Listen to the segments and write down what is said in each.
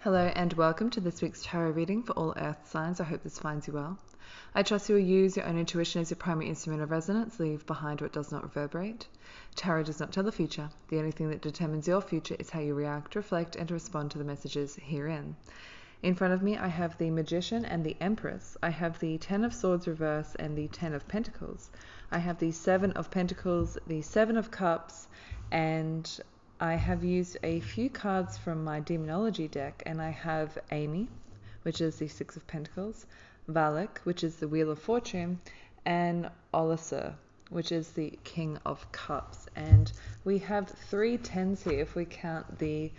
Hello and welcome to this week's tarot reading for all earth signs. I hope this finds you well. I trust you will use your own intuition as your primary instrument of resonance. Leave behind what does not reverberate. Tarot does not tell the future. The only thing that determines your future is how you react, reflect, and respond to the messages herein. In front of me I have the Magician and the Empress. I have the Ten of Swords reverse and the Ten of Pentacles. I have the Seven of Pentacles, the Seven of Cups, and I have used a few cards from my Demonology deck, and I have Amy, which is the Six of Pentacles, Valak, which is the Wheel of Fortune, and Olisar, which is the King of Cups. And we have three tens here if we count the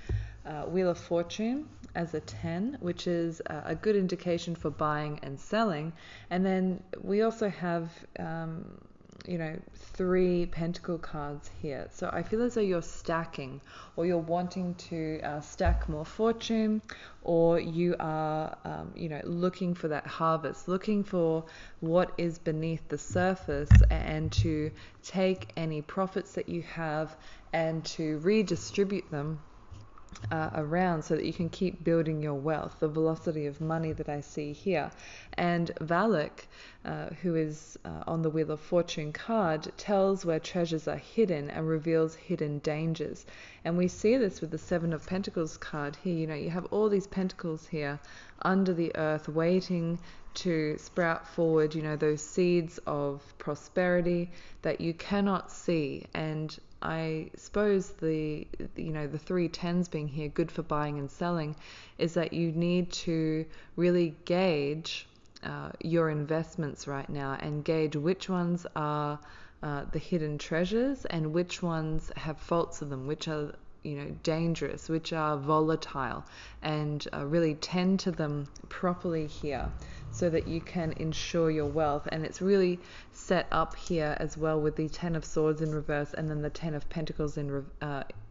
Wheel of Fortune as a 10, which is a good indication for buying and selling. And then we also have three pentacle cards here. So I feel as though you're stacking, or you're wanting to stack more fortune, or you are looking for that harvest, looking for what is beneath the surface, and to take any profits that you have and to redistribute them around so that you can keep building your wealth, the velocity of money that I see here. And Valak, who is on the Wheel of Fortune card, tells where treasures are hidden and reveals hidden dangers. And we see this with the Seven of Pentacles card here. You have all these pentacles here under the earth waiting to sprout forward, those seeds of prosperity that you cannot see. And I suppose the three tens being here, good for buying and selling, is that you need to really gauge your investments right now and gauge which ones are the hidden treasures and which ones have faults in them, which are dangerous, which are volatile, and really tend to them properly here so that you can ensure your wealth. And it's really set up here as well with the Ten of Swords in reverse and then the Ten of Pentacles in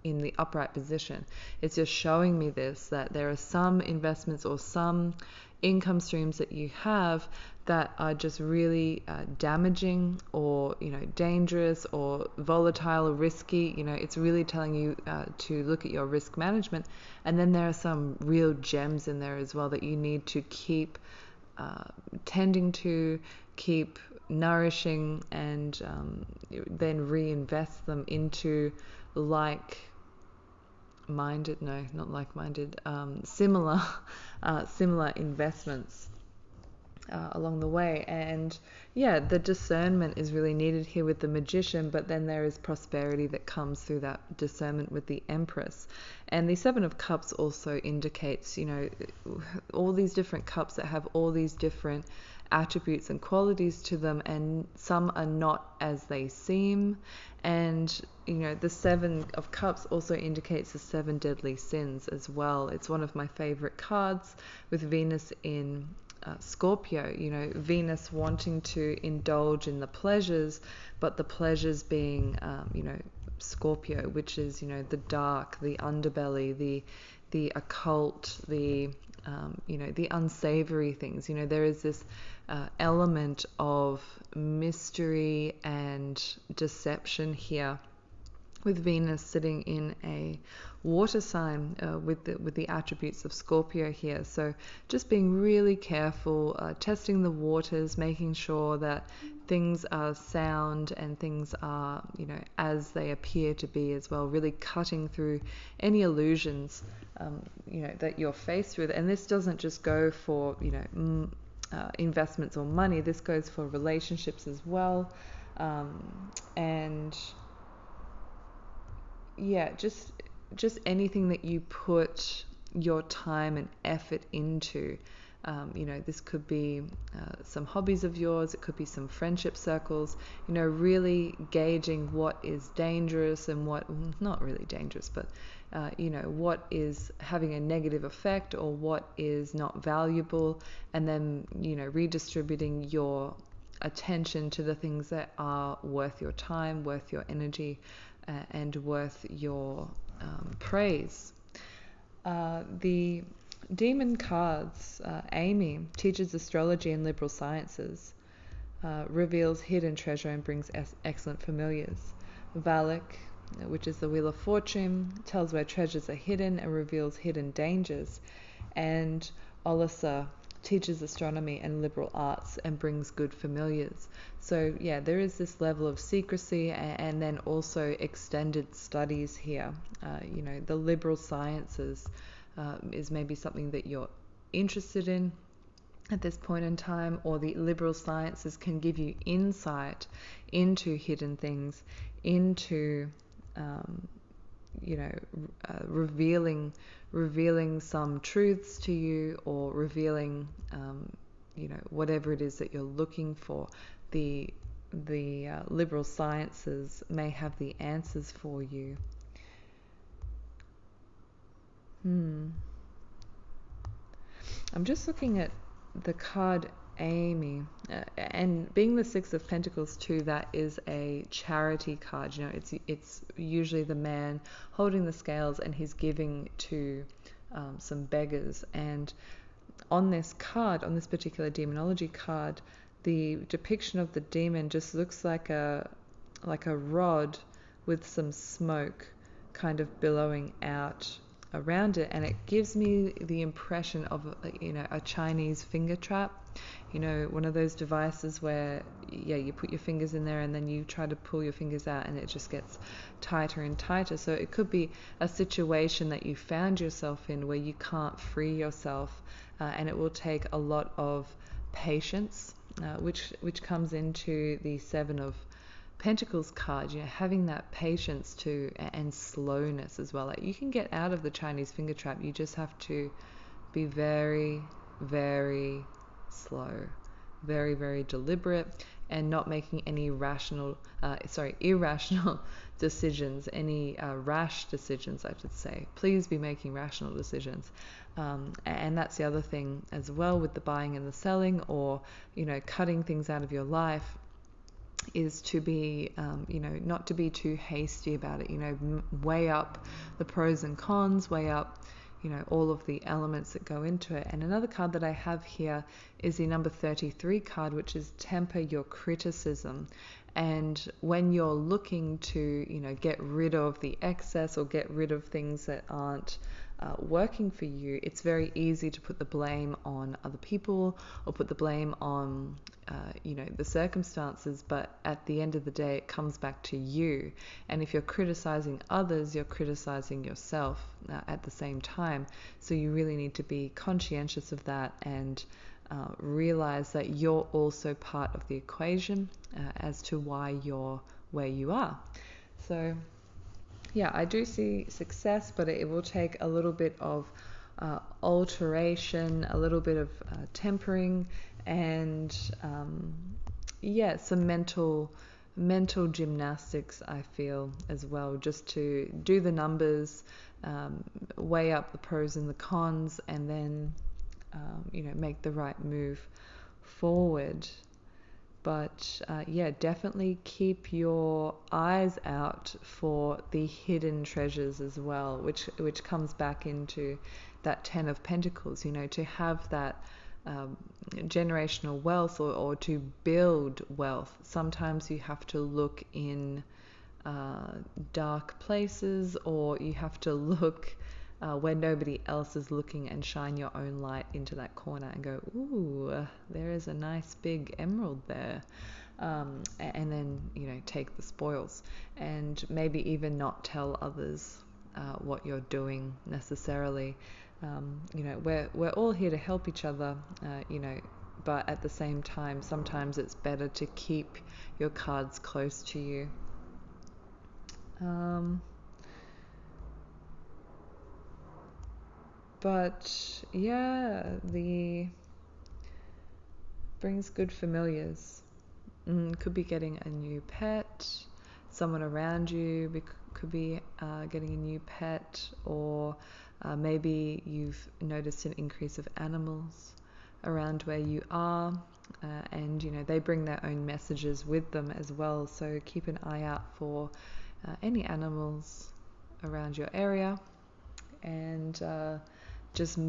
the upright position. It's just showing me that there are some investments or some income streams that you have that are just really damaging, or dangerous, or volatile, or risky. It's really telling you to look at your risk management. And then there are some real gems in there as well that you need to keep tending to, keep nourishing, and then reinvest them into similar investments along the way. And the discernment is really needed here with the Magician, but then there is prosperity that comes through that discernment with the Empress. And the Seven of Cups also indicates all these different cups that have all these different attributes and qualities to them, and some are not as they seem. And the Seven of Cups also indicates the seven deadly sins as well. It's one of my favorite cards with Venus in Scorpio. Venus wanting to indulge in the pleasures, but the pleasures being Scorpio, which is the dark, the underbelly, the occult, the unsavory things. There is this element of mystery and deception here, with Venus sitting in a water sign with the attributes of Scorpio here. So just being really careful, testing the waters, making sure that things are sound and things are as they appear to be as well, really cutting through any illusions that you're faced with. And this doesn't just go for investments or money, this goes for relationships as well. Just anything that you put your time and effort into. This could be some hobbies of yours, it could be some friendship circles, really gauging what is dangerous and what, not really dangerous, but what is having a negative effect or what is not valuable, and then redistributing your attention to the things that are worth your time, worth your energy, and worth your praise. The Demon cards, Amy teaches astrology and liberal sciences, reveals hidden treasure and brings excellent familiars. Valak which is the Wheel of Fortune, tells where treasures are hidden and reveals hidden dangers. And Olisa teaches astronomy and liberal arts and brings good familiars. So yeah, there is this level of secrecy, and then also extended studies here. The liberal sciences is maybe something that you're interested in at this point in time, or the liberal sciences can give you insight into hidden things, into revealing some truths to you, or revealing whatever it is that you're looking for. The liberal sciences may have the answers for you. I'm just looking at the card Amy, and being the Six of Pentacles too, that is a charity card. It's usually the man holding the scales and he's giving to some beggars. And on this card, on this particular demonology card, the depiction of the demon just looks like a rod with some smoke kind of billowing out around it, and it gives me the impression of a Chinese finger trap, one of those devices where you put your fingers in there and then you try to pull your fingers out and it just gets tighter and tighter. So it could be a situation that you found yourself in where you can't free yourself, and it will take a lot of patience, which comes into the Seven of Pentacles card, having that patience and slowness as well. Like, you can get out of the Chinese finger trap. You just have to be very, very slow, very, very deliberate, and not making any irrational decisions, any rash decisions, I should say. Please be making rational decisions. And that's the other thing as well with the buying and the selling, or cutting things out of your life, is to be not to be too hasty about it. Weigh up the pros and cons, weigh up all of the elements that go into it. And another card that I have here is the number 33 card, which is temper your criticism. And when you're looking to get rid of the excess, or get rid of things that aren't working for you, it's very easy to put the blame on other people, or put the blame on the circumstances. But at the end of the day, it comes back to you. And if you're criticizing others, you're criticizing yourself at the same time. So you really need to be conscientious of that, and realize that you're also part of the equation as to why you're where you are. So yeah, I do see success, but it will take a little bit of alteration, a little bit of tempering, and some mental gymnastics, I feel, as well, just to do the numbers, weigh up the pros and the cons, and then make the right move forward. But definitely keep your eyes out for the hidden treasures as well, which comes back into that 10 of Pentacles. To have that generational wealth, or to build wealth, sometimes you have to look in dark places, or you have to look where nobody else is looking, and shine your own light into that corner and go, ooh, there is a nice big emerald there. And then, take the spoils, and maybe even not tell others what you're doing necessarily. We're all here to help each other, but at the same time, sometimes it's better to keep your cards close to you. But the brings good familiars. Could be getting a new pet. Someone around you could be getting a new pet, or maybe you've noticed an increase of animals around where you are, and they bring their own messages with them as well. So keep an eye out for any animals around your area, and just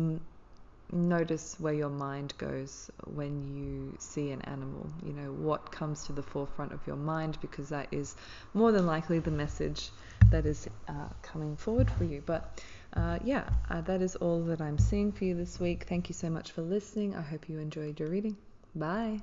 notice where your mind goes when you see an animal. What comes to the forefront of your mind, because that is more than likely the message that is coming forward for you. But that is all that I'm seeing for you this week. Thank you so much for listening. I hope you enjoyed your reading. Bye.